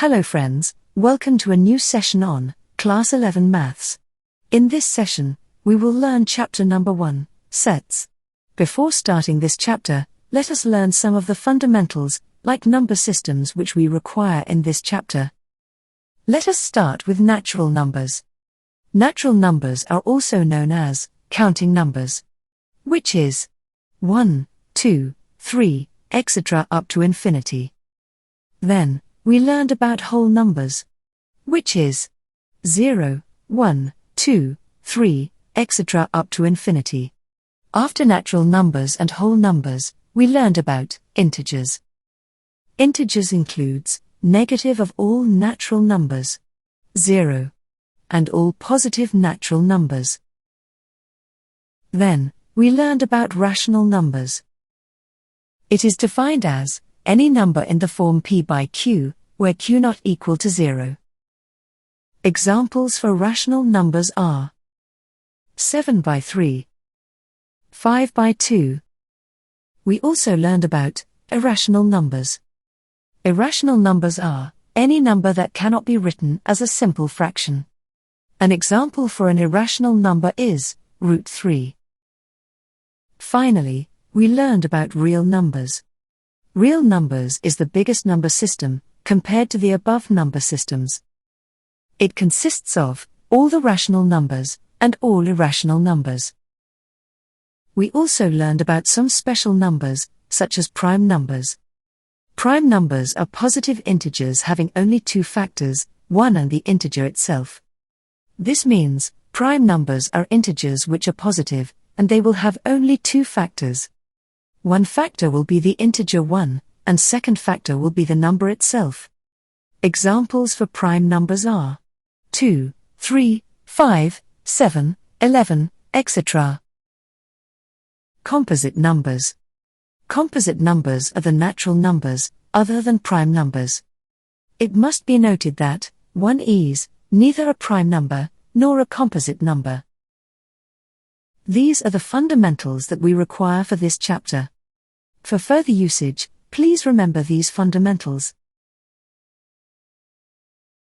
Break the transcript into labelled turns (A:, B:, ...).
A: Hello friends, welcome to a new session on Class 11 Maths. In this session, we will learn chapter number 1, Sets. Before starting this chapter, let us learn some of the fundamentals, like number systems, which we require in this chapter. Let us start with natural numbers. Natural numbers are also known as counting numbers, which is 1, 2, 3, etc. up to infinity. Then, we learned about whole numbers, which is 0, 1, 2, 3, etc. up to infinity. After natural numbers and whole numbers, we learned about integers. Integers includes negative of all natural numbers, 0, and all positive natural numbers. Then, we learned about rational numbers. It is defined as any number in the form p by q, where q not equal to 0. Examples for rational numbers are 7 by 3, 5 by 2. We also learned about irrational numbers. Irrational numbers are any number that cannot be written as a simple fraction. An example for an irrational number is root 3. Finally, we learned about real numbers. Real numbers is the biggest number system, compared to the above number systems. It consists of all the rational numbers, and all irrational numbers. We also learned about some special numbers, such as prime numbers. Prime numbers are positive integers having only two factors, 1 and the integer itself. This means, prime numbers are integers which are positive, and they will have only two factors. One factor will be the integer 1, and second factor will be the number itself. Examples for prime numbers are 2, 3, 5, 7, 11, etc. Composite numbers. Composite numbers are the natural numbers, other than prime numbers. It must be noted that 1 is neither a prime number, nor a composite number. These are the fundamentals that we require for this chapter. For further usage, please remember these fundamentals.